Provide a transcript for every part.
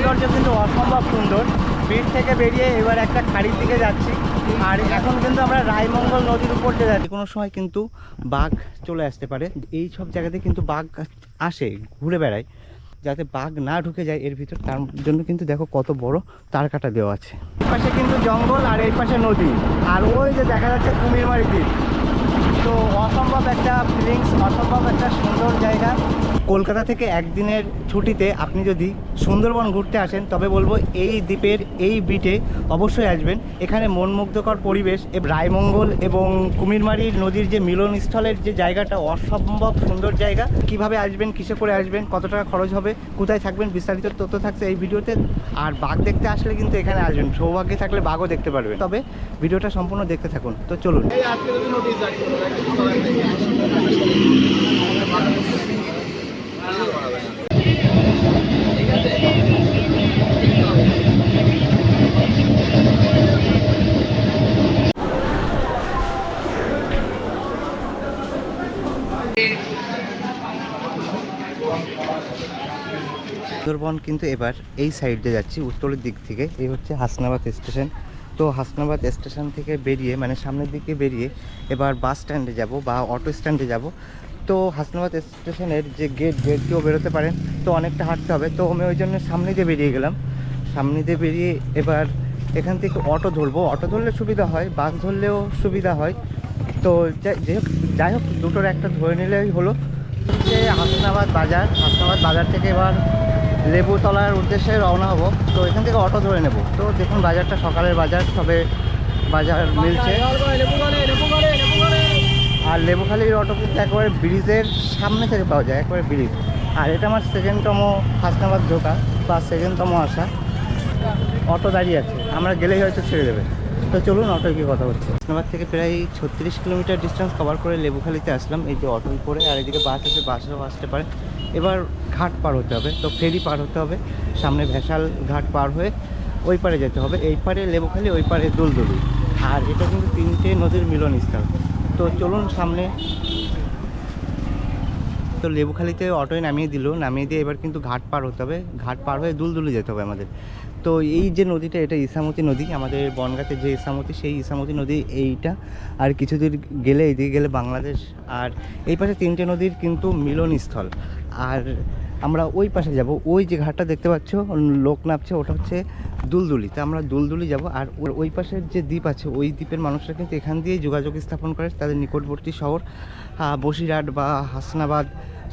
সৌন্দর্য কিন্তু অসম্ভব সুন্দর। বিট থেকে বেরিয়ে এবার একটা খাড়ির দিকে যাচ্ছি, আর এখন কিন্তু আমরা রায়মঙ্গল নদীর উপর দিয়ে যাচ্ছি। কোনো সময় কিন্তু বাঘ চলে আসতে পারে, এই সব জায়গাতে কিন্তু বাঘ আসে, ঘুরে বেড়ায়, যাতে বাঘ না ঢুকে যায় এর ভিতর, তার জন্য কিন্তু দেখো কত বড় তার কাটা দেওয়া আছে। এই পাশে কিন্তু জঙ্গল আর এই পাশে নদী, আর ওই যে দেখা যাচ্ছে কুমিরমারি দ্বীপ। তো অসম্ভব একটা ফিলিংস, অসম্ভব একটা সুন্দর জায়গা। কলকাতা থেকে একদিনের ছুটিতে আপনি যদি সুন্দরবন ঘুরতে আসেন তবে বলবো এই দ্বীপের এই বিটে অবশ্যই আসবেন। এখানে মনমুগ্ধকর পরিবেশ, রায়মঙ্গল এবং কুমিরমারির নদীর যে মিলনস্থলের যে জায়গাটা অসম্ভব সুন্দর জায়গা। কিভাবে আসবেন, কিসে করে আসবেন, কত টাকা খরচ হবে, কোথায় থাকবেন, বিস্তারিত তথ্য থাকছে এই ভিডিওতে। আর বাঘ দেখতে আসলে কিন্তু এখানে আসবেন, সৌভাগ্যে থাকলে বাঘও দেখতে পারবেন। তবে ভিডিওটা সম্পূর্ণ দেখতে থাকুন। তো চলুন। সুন্দরবন কিন্তু এবার এই সাইড দিয়ে যাচ্ছি, উত্তরের দিক থেকে। এই হচ্ছে হাসনাবাদ স্টেশন। তো হাসনাবাদ স্টেশন থেকে বেরিয়ে মানে সামনের দিকে বেরিয়ে এবার বাস স্ট্যান্ডে যাব বা অটো স্ট্যান্ডে যাব। তো হাসনাবাদ স্টেশনের যে গেট দিয়েও বেরোতে পারেন, তো অনেকটা হাঁটতে হবে। তো আমি ওই জন্য সামনে দিয়ে বেরিয়ে গেলাম। সামনে দিয়ে বেরিয়ে এবার এখান থেকে অটো ধরবো। অটো ধরলে সুবিধা হয়, বাস ধরলেও সুবিধা হয়। তো যাই হোক দুটোর একটা ধরে নিলেই হলো। যে হাসনাবাদ বাজার থেকে এবার লেবুতলার উদ্দেশ্যে রওনা হব। তো এখান থেকে অটো ধরে নেব। তো দেখুন বাজারটা সকালের বাজার, সবে বাজার মিলছে। আর লেবুখালির অটো কিন্তু একেবারে ব্রিজের সামনে থেকে পাওয়া যায়, একেবারে ব্রিজ। আর এটা আমার সেকেন্ডতম হাসনাবাদ ঢোকা বা সেকেন্ডতম আসা। অটো দাঁড়িয়ে আছে, আমরা গেলেই হয়তো ছেড়ে দেবে। তো চলুন অটোয় গিয়ে কথা হচ্ছে। হাসনাবাদ থেকে প্রায় 36 কিলোমিটার ডিস্টেন্স কভার করে লেবুখালিতে আসলাম এই যে অটোয় করে। আর এদিকে বাস আছে, বাসেও আসতে পারে। এবার ঘাট পার হতে হবে, তো ফেরি পার হতে হবে। সামনে ভেসাল ঘাট পার হয়ে ওই পারে যেতে হবে। এই পারে লেবুখালি, ওই পারে দুলদুলি। আর এটা কিন্তু তিনটে নদীর মিলনস্থল। তো চলুন সামনে। তো লেবুখালিতে অটোয় নামিয়ে দিয়ে এবার কিন্তু ঘাট পার হতে হবে। ঘাট পার হয়ে দুলদুলি যেতে হবে আমাদের। তো এই যে নদীটা, এটা ইসামতি নদী, আমাদের বনগাঁতে যে ইসামতি, সেই ইসামতি নদী এইটা। আর কিছু দূর গেলে এইদিকে গেলে বাংলাদেশ। আর এই পাশে তিনটে নদীর কিন্তু মিলনস্থল। আর আমরা ওই পাশে যাব, ওই যে ঘাটটা দেখতে পাচ্ছ লোক নামছে, ওটা হচ্ছে দুলদুলি। তো আমরা দুলদুলি যাব। আর ওই পাশের যে দ্বীপ আছে, ওই দ্বীপের মানুষরা কিন্তু এখান দিয়েই যোগাযোগ স্থাপন করে তাদের নিকটবর্তী শহর বসিরহাট বা হাসনাবাদ,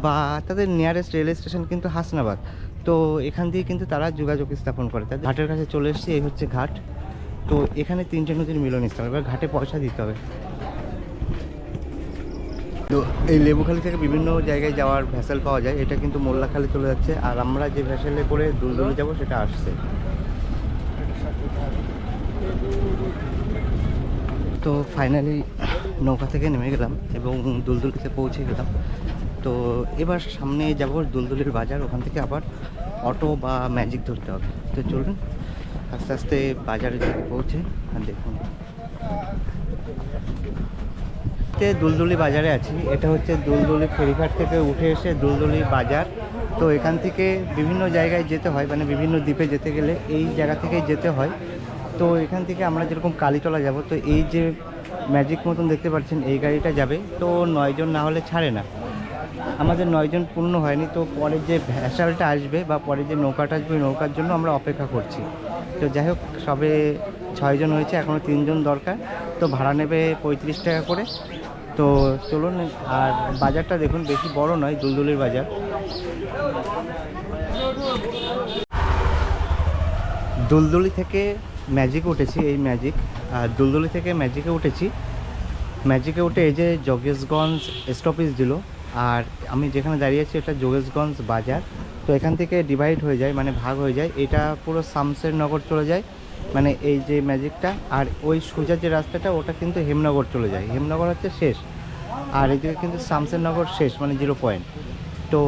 বা তাদের নিয়ারেস্ট রেল স্টেশন কিন্তু হাসনাবাদ। তো এখান দিয়ে কিন্তু তারা যোগাযোগ স্থাপন করে। তাদের ঘাটের কাছে চলে এসেছি, এই হচ্ছে ঘাট। তো এখানে তিনটে নদীর মিলনস্থল। এবার ঘাটে পয়সা দিতে হবে। তো এই লেবুখালি থেকে বিভিন্ন জায়গায় যাওয়ার ভ্যাসেল পাওয়া যায়। এটা কিন্তু মোল্লাখালি চলে যাচ্ছে, আর আমরা যে ভ্যাসেলে করে দুলদুলি যাব সেটা আসছে। তো ফাইনালি নৌকা থেকে নেমে গেলাম এবং দুলদুলিতে পৌঁছে গেলাম। তো এবার সামনে যাব দুলদুলির বাজার, ওখান থেকে আবার অটো বা ম্যাজিক ধরতে হবে। তো চলুন আস্তে আস্তে বাজারের দিকে পৌঁছে। আর দেখুন দুলদুলি বাজারে আছি। এটা হচ্ছে দুলদুলি ফেরিঘাট থেকে উঠে এসে দুলদুলি বাজার। তো এখান থেকে বিভিন্ন জায়গায় যেতে হয়, মানে বিভিন্ন দ্বীপে যেতে গেলে এই জায়গা থেকে যেতে হয়। তো এখান থেকে আমরা যেরকম কালীতলা যাব, তো এই যে ম্যাজিক মতন দেখতে পাচ্ছেন এই গাড়িটা যাবে। তো 9 জন না হলে ছাড়ে না, আমাদের 9 জন পূর্ণ হয়নি। তো পরে যে ভ্যাসালটা আসবে বা পরে যে নৌকাটা আসবে, ওই নৌকার জন্য আমরা অপেক্ষা করছি। তো যাই হোক সবে 6 জন হয়েছে, এখনও 3 জন দরকার। তো ভাড়া নেবে 35 টাকা করে। তো চলুন। আর বাজারটা দেখুন, বেশি বড় নয় দুলদুলির বাজার। দুলদুলি থেকে ম্যাজিকে উঠেছি, এই ম্যাজিক। আর দুলদুলি থেকে ম্যাজিকে উঠেছি। ম্যাজিকে উঠে এই যে যোগেশগঞ্জ স্টপেজ দিল। আর আমি যেখানে দাঁড়িয়ে আছি এটা যোগেশগঞ্জ বাজার। তো এখান থেকে ডিভাইড হয়ে যায়, মানে ভাগ হয়ে যায়। এটা পুরো শামসের নগর চলে যায়, মানে এই যে ম্যাজিকটা। আর ওই সোজা যে রাস্তাটা, ওটা কিন্তু হেমনগর চলে যায়। হেমনগর হচ্ছে শেষ, আর এদিকে কিন্তু শামসের নগর শেষ, মানে 0 পয়েন্ট। তো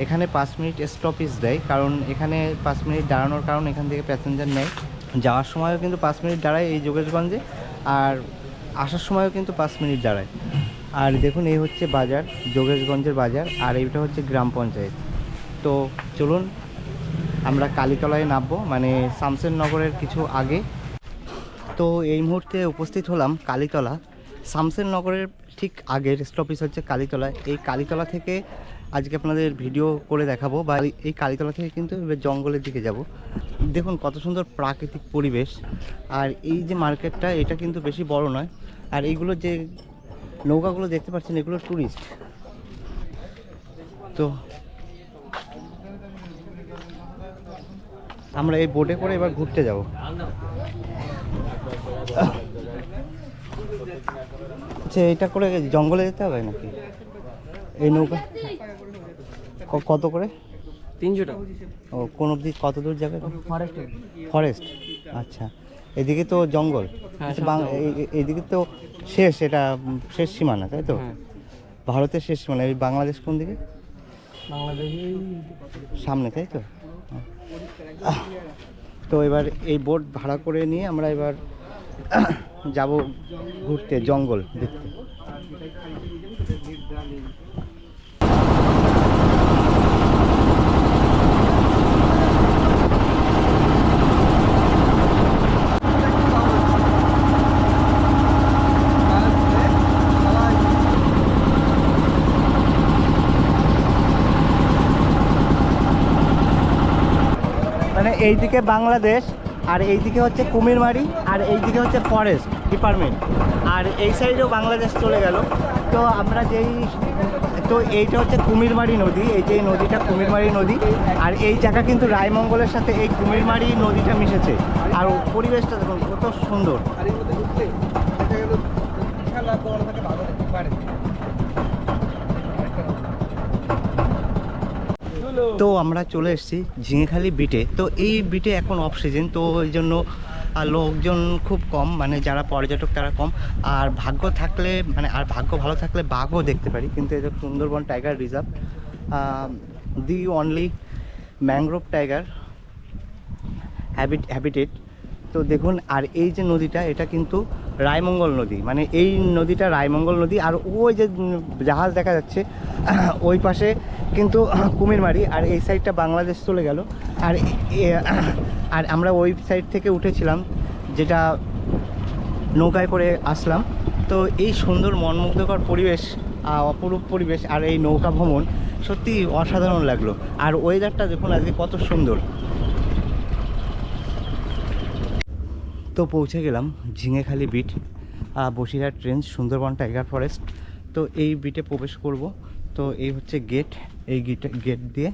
এখানে 5 মিনিট স্টপেজ দেয়, কারণ এখানে 5 মিনিট দাঁড়ানোর কারণ এখান থেকে প্যাসেঞ্জার নেয়। যাওয়ার সময়ও কিন্তু 5 মিনিট দাঁড়ায় এই যোগেশগঞ্জে, আর আসার সময়ও কিন্তু 5 মিনিট দাঁড়ায়। আর দেখুন এই হচ্ছে বাজার, যোগেশগঞ্জের বাজার। আর এইটা হচ্ছে গ্রাম পঞ্চায়েত। তো চলুন আমরা কালীতলায় নামবো, মানে শামসেরনগরের কিছু আগে। তো এই মুহূর্তে উপস্থিত হলাম কালীতলা। শামসেরনগরের ঠিক আগের স্টপেজ হচ্ছে কালীতলা। এই কালীতলা থেকে আজকে আপনাদের ভিডিও করে দেখাবো, বা এই কালীতলা থেকে কিন্তু এবার জঙ্গলের দিকে যাব। দেখুন কত সুন্দর প্রাকৃতিক পরিবেশ। আর এই যে মার্কেটটা, এটা কিন্তু বেশি বড় নয়। আর এইগুলো যে নৌকাগুলো দেখতে পাচ্ছেন, এগুলো ট্যুরিস্ট। তো আমরা এই বোটে করে এবার ঘুরতে যাব। আচ্ছা, এটা করে জঙ্গলে যেতে হবে নাকি? এই নৌকা কত করে? 300 টাকা। ও, কোন অবধি কত দূর যাবে? ফরেস্ট। আচ্ছা, এদিকে তো জঙ্গল। এইদিকে তো শেষ, এটা শেষ সীমানা, তাই তো? ভারতের শেষ সীমানা। এই বাংলাদেশ কোন দিকে? বাংলাদেশ সামনে, তাই তো? তো এবার এই বোট ভাড়া করে নিয়ে আমরা এবার যাব ঘুরতে, জঙ্গল দেখতে। মানে এইদিকে বাংলাদেশ, আর এইদিকে হচ্ছে কুমিরমারি, আর এইদিকে হচ্ছে ফরেস্ট ডিপার্টমেন্ট, আর এই সাইডেও বাংলাদেশ চলে গেল। তো আমরা এইটা হচ্ছে কুমিরমারি নদী। এই যে নদীটা কুমিরমারি নদী, আর এই জায়গা কিন্তু রায়মঙ্গলের সাথে এই কুমিরমারি নদীটা মিশেছে। আর পরিবেশটা দেখুন কত সুন্দর। তো আমরা চলে এসেছি ঝিঙেখালি বিটে। তো এই বিটে এখন অফ সিজন, তো এই জন্য লোকজন খুব কম, মানে যারা পর্যটক তারা কম। আর ভাগ্য ভালো থাকলে বাঘও দেখতে পারি। কিন্তু এটা Sundarban tiger reserve, the only mangrove tiger habitat. তো দেখুন, আর এই যে নদীটা, এটা কিন্তু রায়মঙ্গল নদী, মানে এই নদীটা রায়মঙ্গল নদী। আর ওই যে জাহাজ দেখা যাচ্ছে ওই পাশে কিন্তু কুমিরমারি, আর এই সাইডটা বাংলাদেশ চলে গেল। আর আমরা ওই সাইড থেকে উঠেছিলাম, যেটা নৌকায় করে আসলাম। তো এই সুন্দর মনমুগ্ধকর পরিবেশ, অপরূপ পরিবেশ, আর এই নৌকা ভ্রমণ সত্যি অসাধারণ লাগলো। আর ওয়েদারটা দেখুন আজকে কত সুন্দর। তো পৌঁছে গেলাম Jhingekhali beat, Basirhat range, Sundarban tiger forest. তো এই বিটে প্রবেশ করব। তো এই হচ্ছে গেট, এই গেট দিয়ে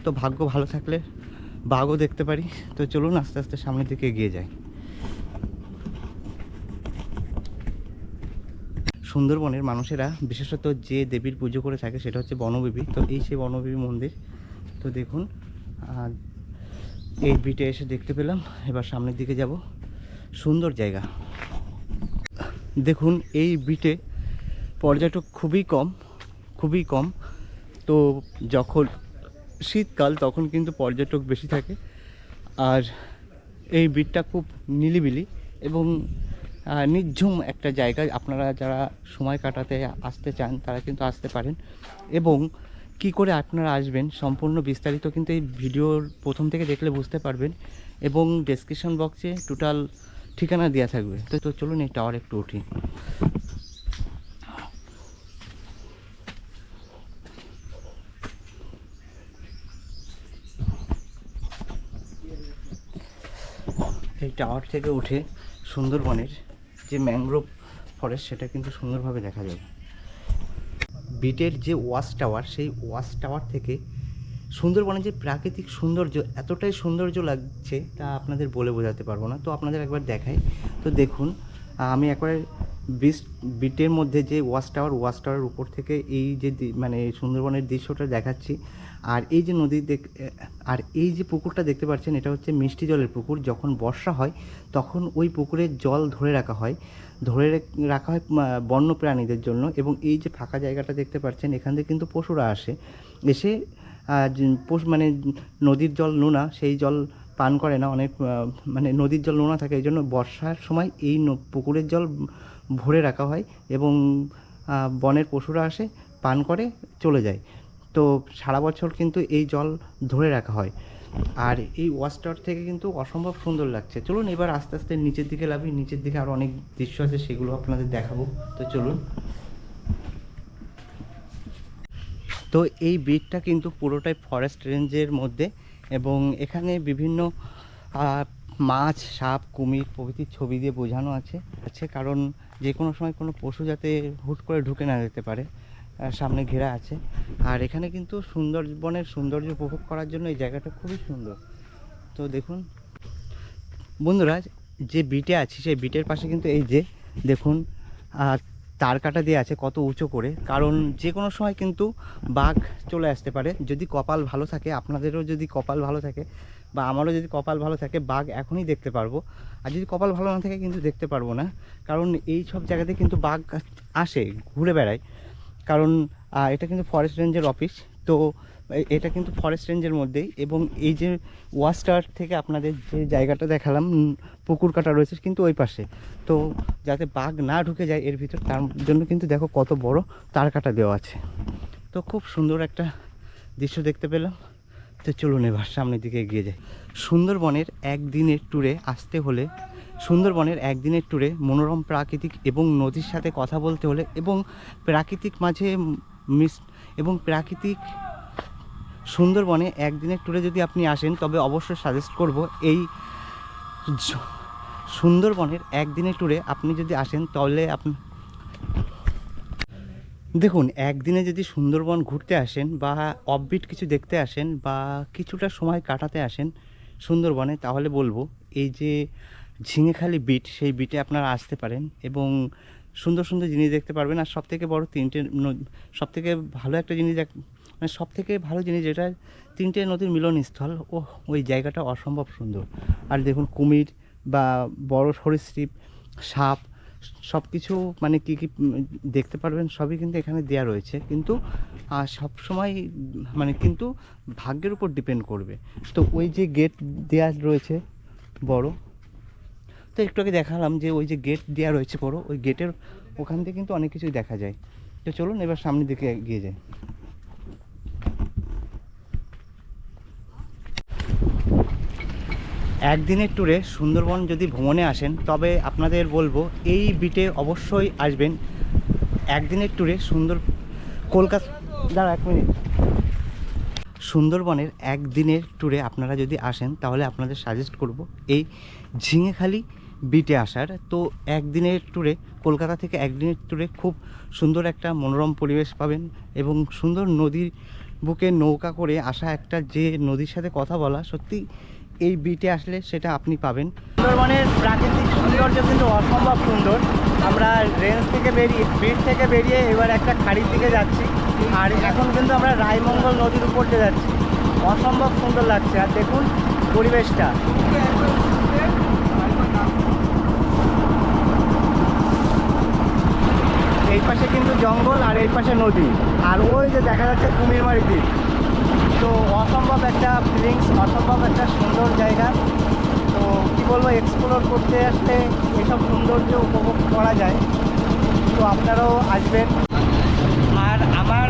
তো ভাগ্য ভালো থাকলে বাঘও দেখতে পারি। তো চলুন আস্তে আস্তে সামনের দিকে এগিয়ে যাই। সুন্দরবনের মানুষেরা বিশেষত যে দেবীর পুজো করে থাকে সেটা হচ্ছে বনবিবি। তো এই সেই বনবিবি মন্দির। তো দেখুন, এই বিটে এসে দেখতে পেলাম। এবার সামনের দিকে যাব। সুন্দর জায়গা। দেখুন এই বিটে পর্যটক খুবই কম। তো যখন শীতকাল তখন কিন্তু পর্যটক বেশি থাকে। আর এই বিটটা খুব নিরিবিলি এবং নির্ঝুম একটা জায়গা। আপনারা যারা সময় কাটাতে আসতে চান তারা কিন্তু আসতে পারেন। এবং কি করে আপনারা আসবেন সম্পূর্ণ বিস্তারিত কিন্তু এই ভিডিওর প্রথম থেকে দেখলে বুঝতে পারবেন। এবং ডেসক্রিপশন বক্সে টোটাল ঠিকানা দেওয়া থাকবে। তো চলুন এই টাওয়ার একটু উঠি। এই টাওয়ার থেকে উঠে সুন্দরবনের যে ম্যানগ্রোভ ফরেস্ট সেটা কিন্তু সুন্দরভাবে দেখা যায়। বিটের যে ওয়াচ টাওয়ার, সেই ওয়াচ টাওয়ার থেকে সুন্দরবনের যে প্রাকৃতিক সৌন্দর্য, এতটাই সৌন্দর্য লাগছে তা আপনাদের বলে বোঝাতে পারবো না। তো আপনাদের একবার দেখাই। তো দেখুন, আমি একবার বিটের মধ্যে যে ওয়াচ টাওয়ারের উপর থেকে এই যে মানে সুন্দরবনের দৃশ্যটা দেখাচ্ছি। আর এই যে আর এই যে পুকুরটা দেখতে পাচ্ছেন, এটা হচ্ছে মিষ্টি জলের পুকুর। যখন বর্ষা হয় তখন ওই পুকুরের জল ধরে রাখা হয় বন্য প্রাণীদের জন্য। এবং এই যে ফাঁকা জায়গাটা দেখতে পাচ্ছেন, এখান থেকে কিন্তু পশুরা এসে মানে নদীর জল নোনা, সেই জল পান করে না। অনেক মানে নদীর জল নোনা থাকে, এই জন্য বর্ষার সময় এই পুকুরের জল ভরে রাখা হয় এবং বনের পশুরা আসে, পান করে চলে যায়। তো সারা বছর কিন্তু এই জল ধরে রাখা হয়। আর এই ওয়াচ টাওয়ার থেকে কিন্তু অসম্ভব সুন্দর লাগছে। চলুন এবার আস্তে আস্তে নিচের দিকে লাভি, নিচের দিকে আরও অনেক দৃশ্য আছে, সেগুলো আপনাদের দেখাবো। তো চলুন। তো এই বিটটা কিন্তু পুরোটাই ফরেস্ট রেঞ্জের মধ্যে, এবং এখানে বিভিন্ন মাছ, সাপ, কুমির প্রভৃতির ছবি দিয়ে বোঝানো আছে। কারণ যে কোনো সময় কোনো পশু যাতে হুট করে ঢুকে না যেতে পারে, সামনে ঘেরা আছে। আর এখানে কিন্তু সুন্দরবনের সৌন্দর্য উপভোগ করার জন্য এই জায়গাটা খুবই সুন্দর। তো দেখুন বন্ধুরা, যে বিটে আছি সেই বিটের পাশে কিন্তু এই যে দেখুন তার কাটা দিয়ে আছে কত উঁচু করে, কারণ যে কোনো সময় কিন্তু বাঘ চলে আসতে পারে। যদি কপাল ভালো থাকে, আপনাদেরও যদি কপাল ভালো থাকে বা আমারও যদি কপাল ভালো থাকে, বাঘ এখনই দেখতে পারবো। আর যদি কপাল ভালো না থাকে কিন্তু দেখতে পারবো না, কারণ এই সব জায়গাতে কিন্তু বাঘ আসে, ঘুরে বেড়ায়। কারণ এটা কিন্তু ফরেস্ট রেঞ্জের অফিস, তো এটা কিন্তু ফরেস্ট রেঞ্জের মধ্যেই। এবং এই যে ওয়াচ টাওয়ার থেকে আপনাদের যে জায়গাটা দেখালাম, পুকুর কাটা রয়েছে কিন্তু ওই পাশে, তো যাতে বাঘ না ঢুকে যায় এর ভিতর, তার জন্য কিন্তু দেখো কত বড় তার কাটা দেওয়া আছে। তো খুব সুন্দর একটা দৃশ্য দেখতে পেলাম। তো চলুন এবার সামনের দিকে এগিয়ে যাই। সুন্দরবনের একদিনের ট্যুরে আসতে হলে, সুন্দরবনের একদিনের ট্যুরে মনোরম প্রাকৃতিক এবং নদীর সাথে কথা বলতে হলে, এবং প্রাকৃতিক মাঝে প্রাকৃতিক সুন্দরবনে একদিনের ট্যুরে যদি আপনি আসেন, তবে অবশ্যই সাজেস্ট করব এই সুন্দরবনের একদিনের ট্যুরে আপনি যদি আসেন, তাহলে আপনি দেখুন একদিনে যদি সুন্দরবন ঘুরতে আসেন বা অফবিট কিছু দেখতে আসেন বা কিছুটা সময় কাটাতে আসেন সুন্দরবনে, তাহলে বলবো এই যে ঝিঙেখালি বিট, সেই বিটে আপনারা আসতে পারেন এবং সুন্দর সুন্দর জিনিস দেখতে পারবেন। আর সবথেকে বড় সবথেকে ভালো একটা জিনিস মানে সবথেকে ভালো জিনিস যেটা, 3টে নদীর মিলনস্থল। ওই জায়গাটা অসম্ভব সুন্দর। আর দেখুন কুমির বা বড় সরীসৃপ, সাপ, সব কিছু মানে কী কী দেখতে পারবেন সবই কিন্তু এখানে দেয়া রয়েছে। কিন্তু সব সময় মানে কিন্তু ভাগ্যের উপর ডিপেন্ড করবে। তো ওই যে গেট দেয়া রয়েছে বড়, তো একটু আগে দেখালাম যে ওই যে গেট দেওয়া রয়েছে বড়, ওই গেটের ওখান থেকে কিন্তু অনেক কিছুই দেখা যায়। তো চলুন এবার সামনের দিকে এগিয়ে যাই। একদিনের ট্যুরে সুন্দরবন যদি ভ্রমণে আসেন, তবে আপনাদের বলবো এই বিটে অবশ্যই আসবেন। একদিনের ট্যুরে কলকাতা এক মিনিট, সুন্দরবনের একদিনের ট্যুরে আপনারা যদি আসেন, তাহলে আপনাদের সাজেস্ট করব এই ঝিঙেখালি বিটে আসার। তো একদিনের ট্যুরে, কলকাতা থেকে একদিনের ট্যুরে খুব সুন্দর একটা মনোরম পরিবেশ পাবেন, এবং সুন্দর নদীর বুকে নৌকা করে আসা, একটা যে নদীর সাথে কথা বলা, সত্যি এই বিটে আসলে সেটা আপনি পাবেন। সুন্দরবনের প্রাকৃতিক সৌন্দর্য কিন্তু অসম্ভব সুন্দর। আমরা বিট থেকে বেরিয়ে এবার একটা খাড়ির দিকে যাচ্ছি, আর এখন কিন্তু আমরা রায়মঙ্গল নদীর উপর দিয়ে যাচ্ছি। অসম্ভব সুন্দর লাগছে। আর দেখুন পরিবেশটা, এই পাশে কিন্তু জঙ্গল আর এই পাশে নদী, আর ওই যে দেখা যাচ্ছে কুমিরমারি দ্বীপ। তো অসম্ভব একটা ফিলিংস, অসম্ভব একটা সুন্দর জায়গা। তো কী বলবো, এক্সপ্লোর করতে আসলে এইসব সৌন্দর্য উপভোগ করা যায়। তো আপনারাও আসবেন। আর আমার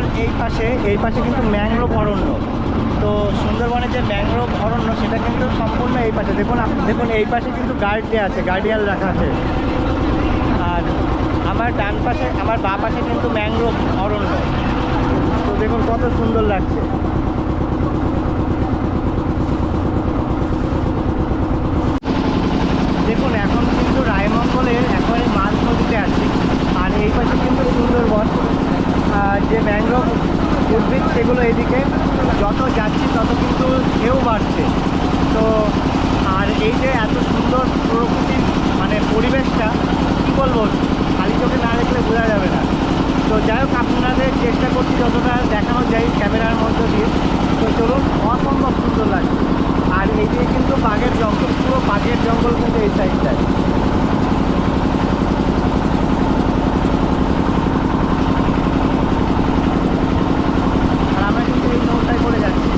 এই পাশে কিন্তু ম্যানগ্রোভ অরণ্য। তো সুন্দরবনের যে ম্যানগ্রোভ অরণ্য, সেটা কিন্তু সম্পূর্ণ এই পাশে। দেখুন এই পাশে কিন্তু গার্ডিয়ান রাখা আছে। আর আমার ডান পাশে, আমার বাঁ পাশে কিন্তু ম্যানগ্রোভ অরণ্য। তো দেখুন কত সুন্দর লাগছে। দেখুন এখন কিন্তু রায়মঙ্গলের একেবারে মাঝ নদীতে আছি, আর এই পাশে কিন্তু সুন্দরবন। যে ম্যানগ্রোভ উদ্ভিদ সেগুলো এদিকে, যত যাচ্ছি তত কিন্তু ঢেউ বাড়ছে। তো আর এই যে এত সুন্দর প্রকৃতির মানে পরিবেশটা, কী বলবো, খালি চোখে না দেখলে বোঝা যাবে না। তো যাই হোক, আপনাদের চেষ্টা করছি যতটা দেখানো যায় ক্যামেরার মধ্যে দিয়ে। তো চলুন, অসম্ভব সুন্দর লাগছে। আর এই দিকে কিন্তু বাঘের জঙ্গল, পুরো বাঘের জঙ্গল কিন্তু এই সাইডটায়। আর আমরা কিন্তু এই নৌকায় করে যাচ্ছি।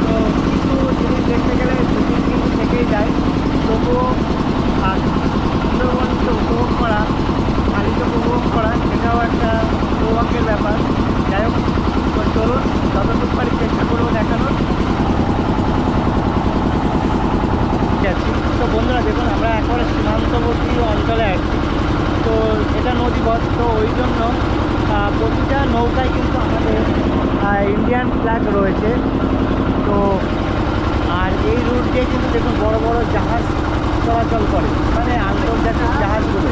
তো কিছু জিনিস দেখতে গেলে 2-3 দিন থেকেই যায়, তবুও আর সুন্দরবনকে উপভোগ করা, খালিকে উপভোগ করা, সেটাও একটা সৌভাগ্যের ব্যাপার। যাই হোক, তো চলুন যতটুকু পারি চেষ্টা করবো দেখানোর। অঞ্চলে আসছি। তো এটা নদীপথ, তো ওই জন্য প্রতিটা নৌকায় কিন্তু আমাদের ইন্ডিয়ান ফ্ল্যাগ রয়েছে। তো আর এই রুট দিয়ে কিন্তু দেখুন বড় বড় জাহাজ চলাচল করে, মানে আন্তর্জাতিক জাহাজগুলো।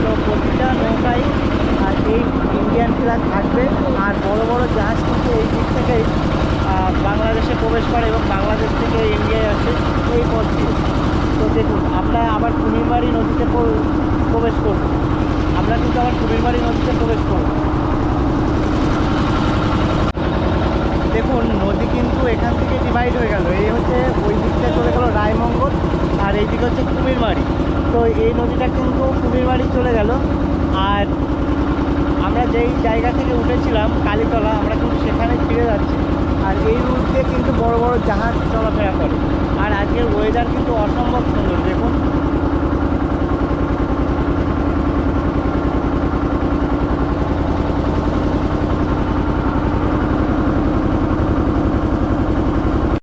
তো প্রতিটা নৌকায় এই ইন্ডিয়ান ফ্ল্যাগ থাকবে, আর বড় বড় জাহাজ কিন্তু এই দিক থেকেই বাংলাদেশে প্রবেশ করে এবং বাংলাদেশ থেকে ইন্ডিয়ায় আসে এই পথ দিয়ে। তো দেখুন আমরা আবার কুমিরমারি নদীতে প্রবেশ করব, আমরা কিন্তু আবার কুমিরমারি নদীতে প্রবেশ করব। দেখুন নদী কিন্তু এখান থেকে ডিভাইড হয়ে গেল, এই হচ্ছে ওই দিকটা চলে গেল রায়মঙ্গল, আর এই দিকে হচ্ছে কুমিরমারি। তো এই নদীটা কিন্তু কুমিরমারি চলে গেল, আর আমরা যেই জায়গা থেকে উঠেছিলাম কালীতলা, আমরা কিন্তু সেখানে ফিরে যাচ্ছি। আর এই রুট দিয়ে কিন্তু বড় বড় জাহাজ চলাফেরা করে। আর আজকের ওয়েদার কিন্তু অসম্ভব সুন্দর, দেখুন